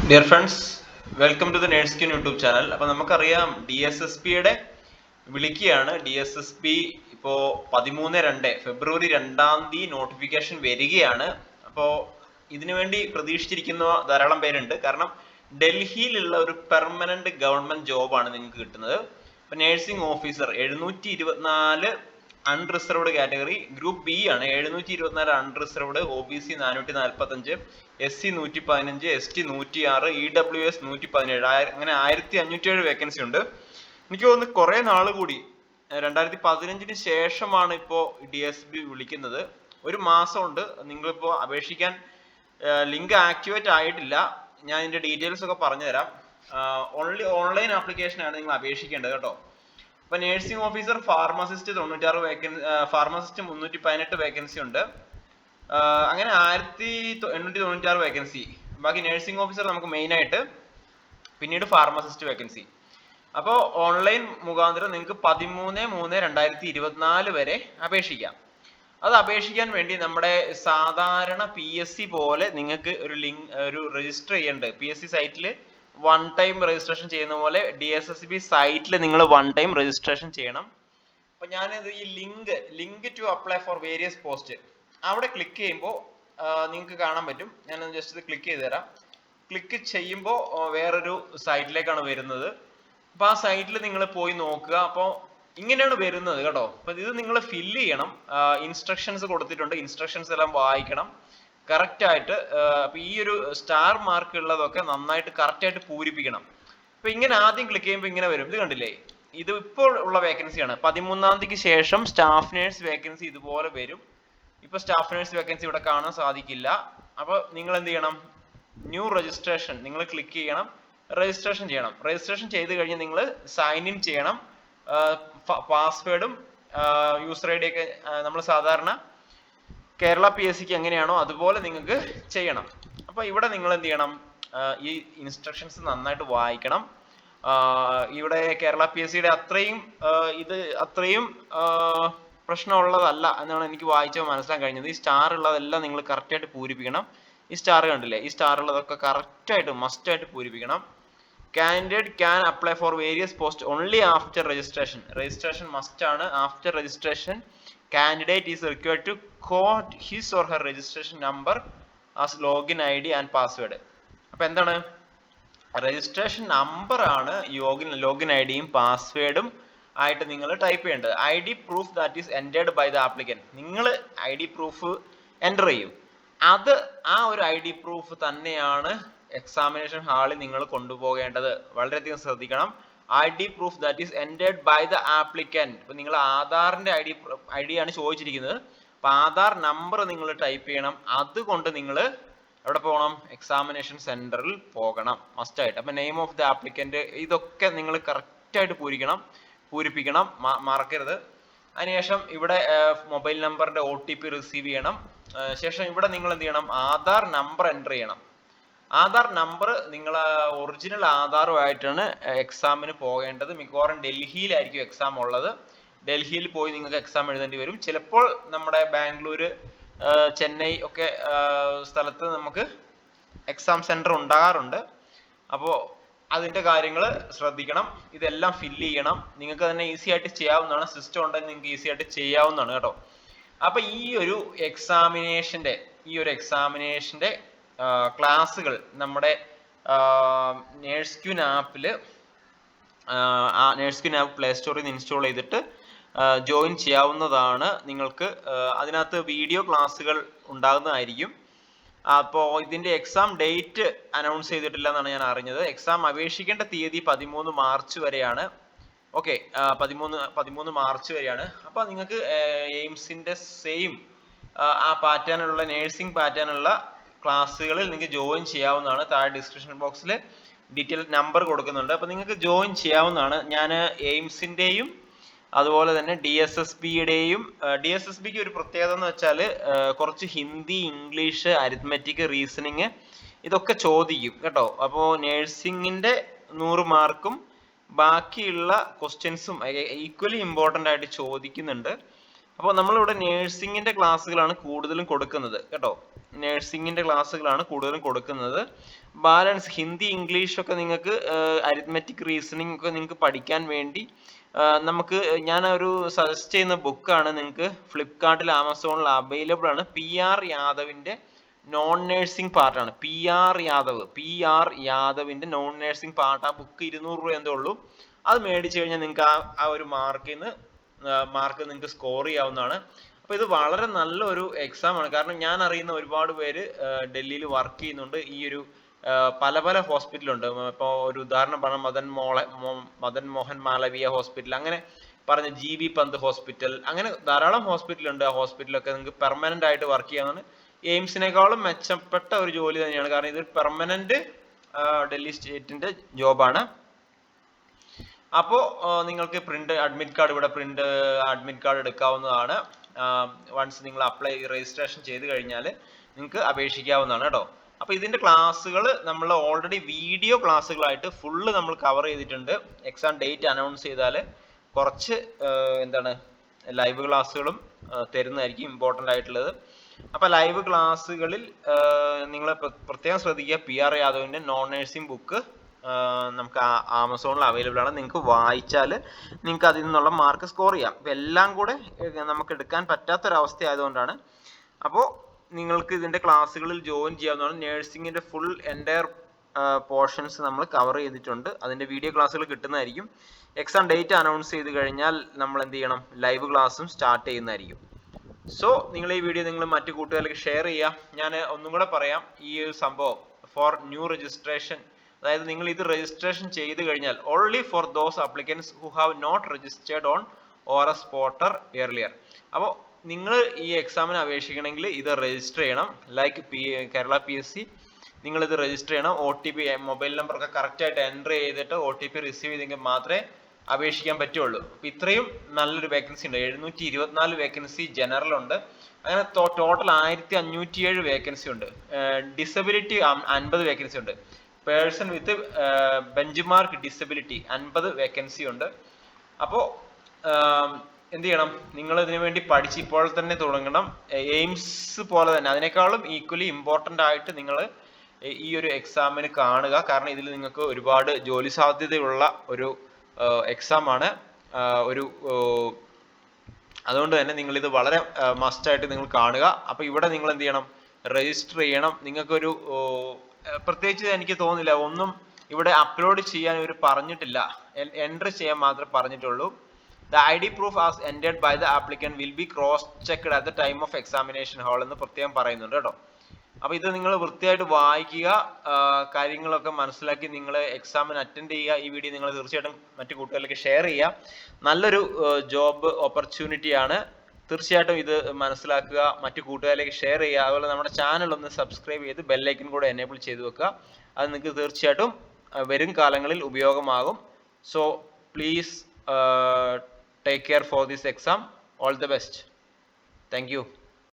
Dear friends, welcome to the nurse queen YouTube channel. അപ്പോൾ നമുക്കറിയാം DSSPയുടെ വിളിക്കുകയാണ്. DSSP ഇപ്പോൾ 13/2 ഫെബ്രുവരി 2 നോട്ടിഫിക്കേഷൻ വരികയാണ്. അപ്പോൾ ഇതിനുവേണ്ടി പ്രതീക്ഷിച്ചിരിക്കുന്ന ധാരാളം പേരുണ്ട്. കാരണം ഡൽഹിയിലുള്ള ഒരു പെർമനന്റ് ഗവൺമെന്റ് ജോബാണ് നിങ്ങൾക്ക് കിട്ടുന്നത്. ഇപ്പോൾ nursing officer 724 unreserved category, group B ആണ്. 724 unreserved, OBC 445, SC 115, ST 106, EWS 117, അങ്ങനെ 1507 വേക്കൻസി ഉണ്ട്. എനിക്ക് തോന്നുന്നു കുറെ നാൾ കൂടി 2015 ശേഷമാണ് ഇപ്പോൾ DSB വിളിക്കുന്നത്. ഒരു മാസമുണ്ട്. നിങ്ങളിപ്പോൾ അപേക്ഷിക്കാൻ ലിങ്ക് ആക്ടിവേറ്റ് ആയിട്ടില്ല. ഞാൻ ഇതിന്റെ ഡീറ്റെയിൽസ് ഒക്കെ പറഞ്ഞുതരാം. ഓൺലൈൻ ആപ്ലിക്കേഷൻ ആണ് നിങ്ങൾ അപേക്ഷിക്കേണ്ടത് കേട്ടോ. ഇപ്പൊ nursing officer, pharmacist 96 vacancy, pharmacist 318 vacancy ഉണ്ട്. അങ്ങനെ 1896 വേക്കൻസി. ബാക്കി നേഴ്സിംഗ് ഓഫീസർ നമുക്ക് മെയിൻ ആയിട്ട്, പിന്നീട് ഫാർമസിസ്റ്റ് വേക്കൻസി. അപ്പോൾ ഓൺലൈൻ മുഖാന്തരം നിങ്ങൾക്ക് 13/3/2024 വരെ അപേക്ഷിക്കാം. അത് അപേക്ഷിക്കാൻ വേണ്ടി നമ്മുടെ സാധാരണ PSC പോലെ നിങ്ങൾക്ക് ഒരു രജിസ്റ്റർ ചെയ്യേണ്ടത്. PSC സൈറ്റിൽ വൺ ടൈം രജിസ്ട്രേഷൻ ചെയ്യുന്ന പോലെ DSSB സൈറ്റിൽ നിങ്ങൾ വൺ ടൈം രജിസ്ട്രേഷൻ ചെയ്യണം. അപ്പൊ ഞാനിത് ഈ link to apply for various post അവിടെ ക്ലിക്ക് ചെയ്യുമ്പോൾ നിങ്ങൾക്ക് കാണാൻ പറ്റും. ഞാനത് ജസ്റ്റ് ക്ലിക്ക് ചെയ്ത് തരാം. ക്ലിക്ക് ചെയ്യുമ്പോൾ വേറൊരു സൈറ്റിലേക്കാണ് വരുന്നത്. അപ്പൊ ആ സൈറ്റിൽ നിങ്ങൾ പോയി നോക്കുക. അപ്പോൾ ഇങ്ങനെയാണ് വരുന്നത് കേട്ടോ. അപ്പൊ ഇത് നിങ്ങൾ ഫില്ല് ചെയ്യണം. ഇൻസ്ട്രക്ഷൻസ് കൊടുത്തിട്ടുണ്ട്. ഇൻസ്ട്രക്ഷൻസ് എല്ലാം വായിക്കണം കറക്റ്റ് ആയിട്ട്. അപ്പൊ ഈ ഒരു സ്റ്റാർ മാർക്ക് ഉള്ളതൊക്കെ നന്നായിട്ട് കറക്റ്റ് ആയിട്ട് പൂരിപ്പിക്കണം. അപ്പൊ ഇങ്ങനെ ആദ്യം ക്ലിക്ക് ചെയ്യുമ്പോൾ ഇങ്ങനെ വരും. ഇത് കണ്ടില്ലേ, ഇത് ഇപ്പോൾ ഉള്ള വേക്കൻസിയാണ്. 13 ശേഷം സ്റ്റാഫ് നേഴ്സ് വേക്കൻസി ഇതുപോലെ വരും. ഇപ്പൊ സ്റ്റാഫ് നേഴ്സ് വേക്കൻസി ഇവിടെ കാണാൻ സാധിക്കില്ല. അപ്പൊ നിങ്ങൾ എന്ത് ചെയ്യണം? ന്യൂ രജിസ്ട്രേഷൻ നിങ്ങൾ ക്ലിക്ക് ചെയ്യണം. രജിസ്ട്രേഷൻ ചെയ്യണം. രജിസ്ട്രേഷൻ ചെയ്ത് കഴിഞ്ഞ് നിങ്ങൾ സൈൻ ഇൻ ചെയ്യണം. പാസ്വേഡും യൂസർ ID ഒക്കെ നമ്മൾ സാധാരണ കേരള PSCക്ക് എങ്ങനെയാണോ അതുപോലെ നിങ്ങൾക്ക് ചെയ്യണം. അപ്പൊ ഇവിടെ നിങ്ങൾ എന്ത് ചെയ്യണം? ഈ ഇൻസ്ട്രക്ഷൻസ് നന്നായിട്ട് വായിക്കണം. ഇവിടെ കേരള PSCയുടെ അത്രയും പ്രശ്നമുള്ളതല്ല എന്നാണ് എനിക്ക് വായിച്ചപ്പോൾ മനസ്സിലാക്കാൻ കഴിഞ്ഞത്. ഈ സ്റ്റാർ ഉള്ളതെല്ലാം നിങ്ങൾ കറക്റ്റ് ആയിട്ട് പൂരിപ്പിക്കണം. ഈ സ്റ്റാർ കണ്ടില്ലേ, ഈ സ്റ്റാർ ഉള്ളതൊക്കെ കറക്റ്റ് ആയിട്ട് മസ്റ്റ് ആയിട്ട് പൂരിപ്പിക്കണം. Candidate can apply for various posts only after registration. Registration must ആണ്. After registration, candidate is required to code his or her registration number as login ID and password. അപ്പൊ എന്താണ്? Registration number ആണ് login ഐഡിയും പാസ്വേഡും ആയിട്ട് നിങ്ങൾ type ചെയ്യേണ്ടത്. ID proof that is entered by the applicant. നിങ്ങൾ ID പ്രൂഫ് എൻ്റർ ചെയ്യും. ആ ഒരു ID പ്രൂഫ് തന്നെയാണ് എക്സാമിനേഷൻ ഹാളിൽ നിങ്ങൾ കൊണ്ടുപോകേണ്ടത്. വളരെയധികം ശ്രദ്ധിക്കണം. ID proof that is entered by the applicant. ഇപ്പൊ നിങ്ങൾ ആധാറിന്റെ ID ആണ് ചോദിച്ചിരിക്കുന്നത്. അപ്പൊ ആധാർ നമ്പർ നിങ്ങൾ ടൈപ്പ് ചെയ്യണം. അതുകൊണ്ട് നിങ്ങൾ എവിടെ പോകണം? എക്സാമിനേഷൻ സെന്ററിൽ പോകണം മസ്റ്റ് ആയിട്ട്. അപ്പൊ നെയിം ഓഫ് ദ ആപ്ലിക്കന്റ് ഇതൊക്കെ നിങ്ങൾ കറക്റ്റ് ആയിട്ട് പൂരിപ്പിക്കണം, മറക്കരുത്. അതിനുശേഷം ഇവിടെ മൊബൈൽ നമ്പറിന്റെ OTP റിസീവ് ചെയ്യണം. ശേഷം ഇവിടെ നിങ്ങൾ എന്ത് ചെയ്യണം? ആധാർ നമ്പർ എൻ്റർ ചെയ്യണം. ആധാർ നമ്പർ നിങ്ങൾ ഒറിജിനൽ ആധാറുമായിട്ടാണ് എക്സാമിന് പോകേണ്ടത്. മിക്കവാറും ഡൽഹിയിലായിരിക്കും എക്സാം ഉള്ളത്. ഡൽഹിയിൽ പോയി നിങ്ങൾക്ക് എക്സാം എഴുതേണ്ടി വരും. ചിലപ്പോൾ നമ്മുടെ ബാംഗ്ലൂര്, ചെന്നൈ ഒക്കെ സ്ഥലത്ത് നമുക്ക് എക്സാം സെന്റർ ഉണ്ടാകാറുണ്ട്. അപ്പോൾ അതിന്റെ കാര്യങ്ങൾ ശ്രദ്ധിക്കണം. ഇതെല്ലാം ഫില്ല് ചെയ്യണം. നിങ്ങൾക്ക് തന്നെ ഈസി ആയിട്ട് ചെയ്യാവുന്നതാണ്. സിസ്റ്റം ഉണ്ടെങ്കിൽ നിങ്ങൾക്ക് ഈസി ആയിട്ട് ചെയ്യാവുന്നതാണ് കേട്ടോ. അപ്പൊ ഈ ഒരു എക്സാമിനേഷന്റെ ക്ലാസ്സുകൾ നമ്മുടെ നേഴ്സ് ക്യൂൻ ആപ്പിൽ പ്ലേ സ്റ്റോറിൽ നിന്ന് ഇൻസ്റ്റാൾ ചെയ്തിട്ട് ജോയിൻ ചെയ്യാവുന്നതാണ്. നിങ്ങൾക്ക് അതിനകത്ത് വീഡിയോ ക്ലാസ്സുകൾ ഉണ്ടാകുന്നതായിരിക്കും. അപ്പോൾ ഇതിന്റെ എക്സാം ഡേറ്റ് അനൗൺസ് ചെയ്തിട്ടില്ല എന്നാണ് ഞാൻ അറിഞ്ഞത്. എക്സാം അപേക്ഷിക്കേണ്ട തീയതി 13 മാർച്ച് വരെയാണ്. ഓക്കെ, 13 മാർച്ച് വരെയാണ്. അപ്പൊ നിങ്ങൾക്ക് എയിംസിന്റെ സെയിം ആ പാറ്റേണുള്ള നേഴ്സിംഗ് പാറ്റേണുള്ള ക്ലാസ്സുകളിൽ നിങ്ങൾക്ക് ജോയിൻ ചെയ്യാവുന്നതാണ്. താഴെ ഡിസ്ക്രിപ്ഷൻ ബോക്സിൽ ഡീറ്റെയിൽ നമ്പർ കൊടുക്കുന്നുണ്ട്. അപ്പൊ നിങ്ങൾക്ക് ജോയിൻ ചെയ്യാവുന്നതാണ്. ഞാൻ എയിംസിന്റെയും അതുപോലെ തന്നെ DSSBക്ക് ഒരു പ്രത്യേകത എന്ന് വെച്ചാൽ കുറച്ച് ഹിന്ദി, ഇംഗ്ലീഷ്, അരിത്മെറ്റിക്, റീസണിങ് ഇതൊക്കെ ചോദിക്കും കേട്ടോ. അപ്പോൾ നേഴ്സിംഗിന്റെ 100 മാർക്കും ബാക്കിയുള്ള ക്വസ്റ്റ്യൻസും ഈക്വലി ഇമ്പോർട്ടൻ്റ് ആയിട്ട് ചോദിക്കുന്നുണ്ട്. അപ്പോൾ നമ്മളിവിടെ നേഴ്സിംഗിന്റെ ക്ലാസ്സുകളാണ് കൂടുതലും കൊടുക്കുന്നത് കേട്ടോ. നഴ്സിംഗിൻ്റെ ക്ലാസ്സുകളാണ് കൂടുതലും കൊടുക്കുന്നത്. ബാലൻസ് ഹിന്ദി ഇംഗ്ലീഷ് ഒക്കെ നിങ്ങൾക്ക് അരിത്മെറ്റിക് റീസണിങ് ഒക്കെ നിങ്ങൾക്ക് പഠിക്കാൻ വേണ്ടി നമുക്ക് ഞാനൊരു സജസ്റ്റ് ചെയ്യുന്ന ബുക്കാണ്. നിങ്ങൾക്ക് ഫ്ലിപ്കാർട്ടിൽ ആമസോണിൽ അവൈലബിൾ ആണ്. PR യാദവിൻ്റെ നോൺ നേഴ്സിംഗ് പാർട്ടാണ്. PR യാദവിൻ്റെ നോൺ നേഴ്സിംഗ് പാർട്ട്. ആ ബുക്ക് 200 രൂപ എന്തേ ഉള്ളൂ. അത് മേടിച്ചു കഴിഞ്ഞാൽ നിങ്ങൾക്ക് ആ ഒരു മാർക്ക് നിങ്ങൾക്ക് സ്കോർ ചെയ്യാവുന്നതാണ്. അപ്പോൾ ഇത് വളരെ നല്ലൊരു എക്സാം ആണ്. കാരണം ഞാൻ അറിയുന്ന ഒരുപാട് പേര് ഡൽഹിയിൽ വർക്ക് ചെയ്യുന്നുണ്ട്. ഈ ഒരു പല പല ഹോസ്പിറ്റലുണ്ട്. ഇപ്പോൾ ഒരു ഉദാഹരണം പറഞ്ഞാൽ മദൻ മോഹൻ മാളവിയ ഹോസ്പിറ്റൽ, അങ്ങനെ പറഞ്ഞ GB പന്ത് ഹോസ്പിറ്റൽ, അങ്ങനെ ധാരാളം ഹോസ്പിറ്റലുണ്ട്. ആ ഹോസ്പിറ്റലൊക്കെ നിങ്ങൾക്ക് പെർമനന്റ് ആയിട്ട് വർക്ക് ചെയ്യാവുന്നതാണ്. എയിംസിനേക്കാളും മെച്ചപ്പെട്ട ഒരു ജോലി തന്നെയാണ്. കാരണം ഇത് പെർമനന്റ് ഡൽഹി സ്റ്റേറ്റിന്റെ ജോബാണ്. അപ്പോൾ നിങ്ങൾക്ക് അഡ്മിറ്റ് കാർഡ് എടുക്കാവുന്നതാണ്. വൺസ് നിങ്ങൾ രജിസ്ട്രേഷൻ ചെയ്ത് കഴിഞ്ഞാൽ നിങ്ങൾക്ക് അപേക്ഷിക്കാവുന്നതാണ് കേട്ടോ. അപ്പോൾ ഇതിന്റെ ക്ലാസ്സുകൾ നമ്മൾ ഓൾറെഡി വീഡിയോ ക്ലാസ്സുകളായിട്ട് ഫുള്ള് നമ്മൾ കവർ ചെയ്തിട്ടുണ്ട്. എക്സാം ഡേറ്റ് അനൗൺസ് ചെയ്താൽ കുറച്ച് ലൈവ് ക്ലാസ്സുകളും തരുന്നതായിരിക്കും ഇമ്പോർട്ടൻ്റ് ആയിട്ടുള്ളത്. അപ്പോൾ ലൈവ് ക്ലാസ്സുകളിൽ നിങ്ങൾ പ്രത്യേകം ശ്രദ്ധിക്കുക. PR യാദവിൻ്റെ നോൺ നേഴ്സിംഗ് ബുക്ക് നമുക്ക് ആമസോണിൽ അവൈലബിൾ ആണ്. നിങ്ങൾക്ക് വായിച്ചാൽ നിങ്ങൾക്ക് അതിൽ നിന്നുള്ള മാർക്ക് സ്കോർ ചെയ്യാം. അപ്പോൾ എല്ലാം കൂടെ നമുക്ക് എടുക്കാൻ പറ്റാത്തൊരവസ്ഥ ആയതുകൊണ്ടാണ്. അപ്പോൾ നിങ്ങൾക്ക് ഇതിൻ്റെ ക്ലാസ്സുകളിൽ ജോയിൻ ചെയ്യാവുന്നതാണ്. നേഴ്സിംഗിൻ്റെ ഫുൾ എൻ്റയർ പോർഷൻസ് നമ്മൾ കവർ ചെയ്തിട്ടുണ്ട്. അതിൻ്റെ വീഡിയോ ക്ലാസ്സുകൾ കിട്ടുന്നതായിരിക്കും. എക്സാം ഡേറ്റ് അനൗൺസ് ചെയ്ത് കഴിഞ്ഞാൽ നമ്മൾ എന്ത് ചെയ്യണം, ലൈവ് ക്ലാസ്സും സ്റ്റാർട്ട് ചെയ്യുന്നതായിരിക്കും. സോ നിങ്ങൾ ഈ വീഡിയോ നിങ്ങൾ മറ്റു കൂട്ടുകാർക്ക് ഷെയർ ചെയ്യുക. ഞാൻ ഒന്നും കൂടെ പറയാം, ഈ ഒരു സംഭവം ഫോർ ന്യൂ രജിസ്ട്രേഷൻ, അതായത് നിങ്ങൾ ഇത് രജിസ്ട്രേഷൻ ചെയ്ത് കഴിഞ്ഞാൽ only for those applicants who have not registered on ORS portal earlier. അപ്പോൾ നിങ്ങൾ ഈ എക്സാമിന് അപേക്ഷിക്കണമെങ്കിൽ ഇത് രജിസ്റ്റർ ചെയ്യണം. ലൈക്ക് കേരള PSC നിങ്ങൾ ഇത് രജിസ്റ്റർ ചെയ്യണം. OTP മൊബൈൽ നമ്പർ ഒക്കെ കറക്റ്റായിട്ട് എൻ്റർ ചെയ്തിട്ട് OTP റിസീവ് ചെയ്തെങ്കിൽ മാത്രമേ അപേക്ഷിക്കാൻ പറ്റുള്ളൂ. അപ്പോൾ ഇത്രയും നല്ലൊരു വേക്കൻസി ഉണ്ട്. 724 വേക്കൻസി ജനറൽ ഉണ്ട്. അങ്ങനെ ടോട്ടൽ 1507 വേക്കൻസി ഉണ്ട്. ഡിസബിലിറ്റി 50 വേക്കൻസി ഉണ്ട്. Person with bench mark disability 50 vacancy ഉണ്ട്. അപ്പോൾ എന്ത് ചെയ്യണം, നിങ്ങൾ ഇതിനു വേണ്ടി പഠിച്ച് ഇപ്പോൾ തന്നെ തുടങ്ങണം. എയിംസ് പോലെ തന്നെ അതിനേക്കാളും ഈക്വലി ഇമ്പോർട്ടൻ്റ് ആയിട്ട് നിങ്ങൾ ഈ ഒരു എക്സാമിന് കാണുക. കാരണം ഇതിൽ നിങ്ങൾക്ക് ഒരുപാട് ജോലി സാധ്യതയുള്ള ഒരു എക്സാം ആണ്. അതുകൊണ്ട് തന്നെ നിങ്ങൾ ഇത് വളരെ മസ്റ്റായിട്ട് നിങ്ങൾ കാണുക. അപ്പോൾ ഇവിടെ നിങ്ങൾ എന്ത് ചെയ്യണം, രജിസ്റ്റർ ചെയ്യണം. നിങ്ങൾക്കൊരു പ്രത്യേകിച്ച് എനിക്ക് തോന്നുന്നില്ല ഒന്നും ഇവിടെ അപ്ലോഡ് ചെയ്യാൻ ഇവർ പറഞ്ഞിട്ടില്ല. എൻട്രി ചെയ്യാൻ മാത്രമേ പറഞ്ഞിട്ടുള്ളൂ. The ID proof as entered by the applicant will be cross-checked at the time of examination hall എന്ന് പ്രത്യേകം പറയുന്നുണ്ട് കേട്ടോ. അപ്പോൾ ഇത് നിങ്ങൾ വൃത്തിയായിട്ട് വായിക്കുക, കാര്യങ്ങളൊക്കെ മനസ്സിലാക്കി നിങ്ങൾ എക്സാമിന് അറ്റൻഡ് ചെയ്യുക. ഈ വീഡിയോ നിങ്ങൾ തീർച്ചയായിട്ടും മറ്റു കൂട്ടുകാരിലേക്ക് ഷെയർ ചെയ്യുക. നല്ലൊരു ജോബ് ഓപ്പർച്യൂണിറ്റി ആണ്. തീർച്ചയായിട്ടും ഇത് മനസ്സിലാക്കുക, മറ്റു കൂട്ടുകാരിലേക്ക് ഷെയർ ചെയ്യുക. അതുപോലെ നമ്മുടെ ചാനൽ ഒന്ന് സബ്സ്ക്രൈബ് ചെയ്ത് ബെല്ലൈക്കൻ കൂടെ എനേബിൾ ചെയ്ത് വെക്കുക. അത് നിങ്ങൾക്ക് തീർച്ചയായിട്ടും വരും കാലങ്ങളിൽ ഉപയോഗമാകും. So please take care for this exam. All the best. Thank you.